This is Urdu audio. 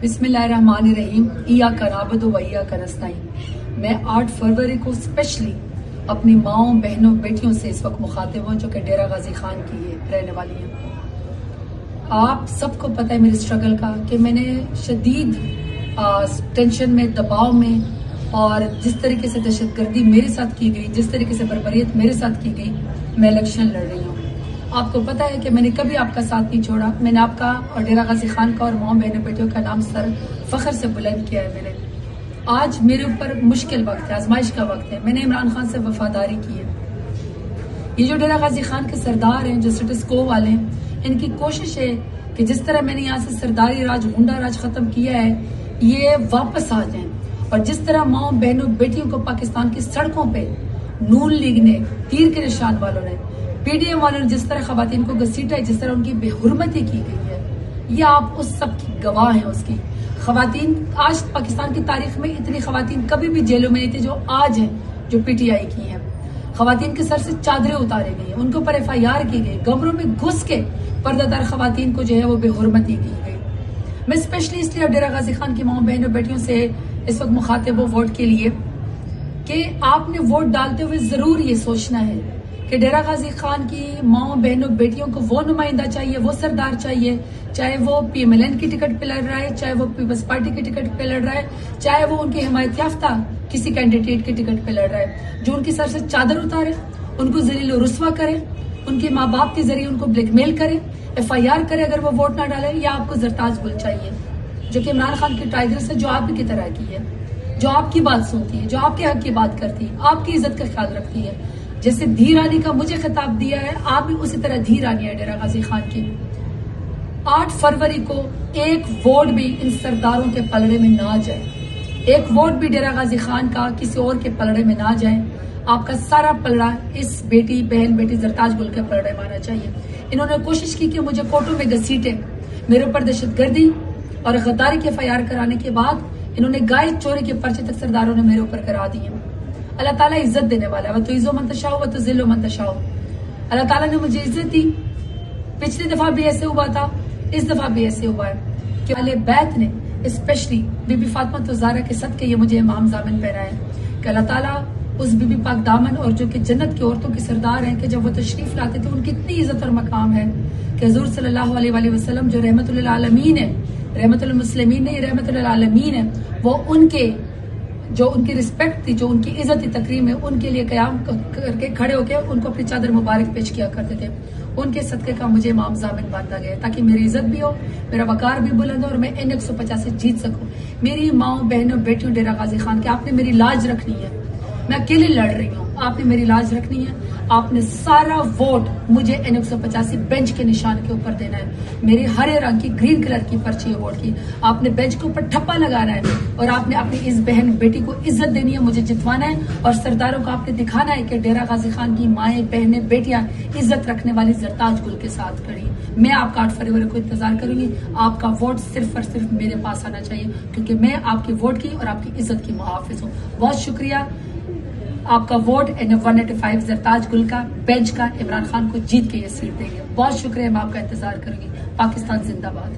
بسم اللہ الرحمن الرحیم ایاک نعبد و ایاک نستعین۔ میں 8 فروری کو اسپیشلی اپنی ماؤں بہنوں بیٹیوں سے اس وقت مخاطب ہوں جو کہ ڈیرہ غازی خان کی رہنے والی ہیں۔ آپ سب کو پتہ ہے میری اسٹرگل کا کہ میں نے شدید ٹینشن میں، دباؤ میں، اور جس طریقے سے دہشت گردی میرے ساتھ کی گئی، جس طریقے سے بربریت میرے ساتھ کی گئی، میں الیکشن لڑ رہی ہوں۔ آپ کو پتہ ہے کہ میں نے کبھی آپ کا ساتھ نہیں چھوڑا۔ میں نے آپ کا اور ڈیرہ غازی خان کا اور ماؤں بہنوں بیٹیوں کا نام سر فخر سے بلند کیا ہے میں نے۔ آج میرے اوپر مشکل وقت ہے، آزمائش کا وقت ہے۔ میں نے عمران خان سے وفاداری کی ہے۔ یہ جو ڈیرہ غازی خان کے سردار ہیں، جو سٹیٹس کو والے ہیں، ان کی کوشش ہے کہ جس طرح میں نے یہاں سے سرداری راج، غنڈہ راج ختم کیا ہے، یہ واپس آ جائیں، اور جس طرح ماؤں بہنوں بیٹیوں کو پاکستان کی سڑکوں پہ نون لیگ نے، تیر کے نشان والوں نے، پی ڈی ایم والوں نے جس طرح خواتین کو گھسیٹا ہے، جس طرح ان کی بے حرمتی کی گئی ہے، یہ آپ اس سب کی گواہ ہیں۔ اس کی خواتین آج پاکستان کی تاریخ میں اتنی خواتین کبھی بھی جیلوں میں نہیں تھی جو آج ہیں، جو پی ٹی آئی کی ہیں۔ خواتین کے سر سے چادریں اتارے گئی ہیں، ان کے اوپر ایف آئی آر کی گئی، کمروں میں گھس کے پردہ دار خواتین کو جو ہے وہ بے حرمتی کی گئی۔ میں اسپیشلی اس لیے ڈیرہ غازی خان کی ماؤں بہنوں بیٹیوں سے اس وقت مخاطب ہوں ووٹ کے لیے کہ آپ نے ووٹ ڈالتے ہوئے ضرور یہ سوچنا ہے کہ ڈیرہ غازی خان کی ماؤں بہنوں بیٹیوں کو وہ نمائندہ چاہیے، وہ سردار چاہیے، چاہے وہ پی ایم ایل این کی ٹکٹ پہ لڑ رہا ہے، چاہے وہ پیپلز پارٹی کی ٹکٹ پہ لڑ رہا ہے، چاہے وہ ان کی حمایت یافتہ کسی کینڈیڈیٹ کی ٹکٹ پہ لڑ رہا ہے، جو ان کی سر سے چادر اتارے، ان کو ذلیل و رسوا کرے، ان کے ماں باپ کے ذریعے ان کو بلیک میل کرے، ایف آئی آر کرے اگر وہ ووٹ نہ ڈالے، یا آپ کو زرتاج گل چاہیے جو کہ عمران خان کی ٹائگر سے جو آپ کی طرح کی ہے، جو آپ کی بات سنتی ہے، جو آپ کے حق کی بات کرتی ہے، آپ کی عزت کا خیال رکھتی ہے۔ جیسے دھی رانی کا مجھے خطاب دیا ہے، آپ بھی اسی طرح دھی رانی ہے ڈیرہ غازی خان کی۔ 8 فروری کو ایک ووٹ بھی ان سرداروں کے پلڑے میں نہ جائے، ایک ووٹ بھی ڈیرہ غازی خان کا کسی اور کے پلڑے میں نہ جائے۔ آپ کا سارا پلڑا اس بیٹی، بہن بیٹی زرتاج گل کے پلڑے میں آنا چاہیے۔ انہوں نے کوشش کی کہ مجھے کوٹوں میں گھسیٹے، میرے اوپر دہشت گردی اور غداری کے ایف آئی آر کرانے کے بعد انہوں نے گائے چوری کے پرچے تک سرداروں نے میرے اوپر کرا دیے۔ اللہ تعالیٰ عزت دینے والا ہے، وَتُعِزُّ مَن تَشَاءُ وَتُذِلُّ مَن تَشَاءُ۔ اللہ تعالیٰ نے مجھے عزت دی، پچھلی دفعہ بھی ایسے ہوا تھا، اس دفعہ بھی ایسے ہوا ہے کہ اہل بیت نے اسپیشلی بی بی فاطمہ الزہرا کے صدقے یہ مجھے امام ضامن پہنا ہے کہ اللہ تعالیٰ اس بی بی پاک دامن اور جو کہ جنت کی عورتوں کے سردار ہیں کہ جب وہ تشریف لاتے تھے ان کی اتنی عزت اور مقام ہے کہ حضور صلی اللہ علیہ وآلہ وسلم جو رحمت للعالمین ہے، رحمت للمسلمین نہیں، رحمت للعالمین ہے، وہ ان کے جو ان کی رسپیکٹ تھی، جو ان کی عزت تکریم ہے، ان کے لیے قیام کر کے کھڑے ہو کے ان کو اپنی چادر مبارک پیش کیا کرتے تھے۔ ان کے صدقے کا مجھے امام ضامن باندھا گیا تاکہ میری عزت بھی ہو، میرا وقار بھی بلند ہو، اور میں ان 150 سے جیت سکوں۔ میری ماؤں بہنوں بیٹیوں ڈیرہ غازی خان کے آپ نے میری لاج رکھنی ہے، میں اکیلے لڑ رہی ہوں، آپ نے میری لاج رکھنی ہے۔ آپ نے سارا ووٹ مجھے N 185 بینچ کے نشان کے اوپر دینا ہے، میری ہرے رنگ کی گرین کلر کی پرچی ہے ووٹ کی۔ آپ نے بینچ کے اوپر ٹھپا لگانا ہے اور آپ نے اپنی اس بہن بیٹی کو عزت دینی ہے، مجھے جتوانا ہے، اور سرداروں کو آپ نے دکھانا ہے کہ ڈیرہ غازی خان کی مائیں، بہنیں، بیٹیاں عزت رکھنے والی زرتاج گل کے ساتھ کھڑی۔ میں آپ کا 8 فروری کو انتظار کروں گی، آپ کا ووٹ صرف اور صرف میرے پاس آنا چاہیے کیونکہ میں آپ کی ووٹ کی اور آپ کی عزت کی محافظ ہوں۔ بہت شکریہ۔ آپ کا ووٹ N 185 زرتاج گل کا بینچ کا عمران خان کو جیت کے یہ سیٹ دیں گے۔ بہت شکریہ، میں آپ کا انتظار کروں گی۔ پاکستان زندہ باد۔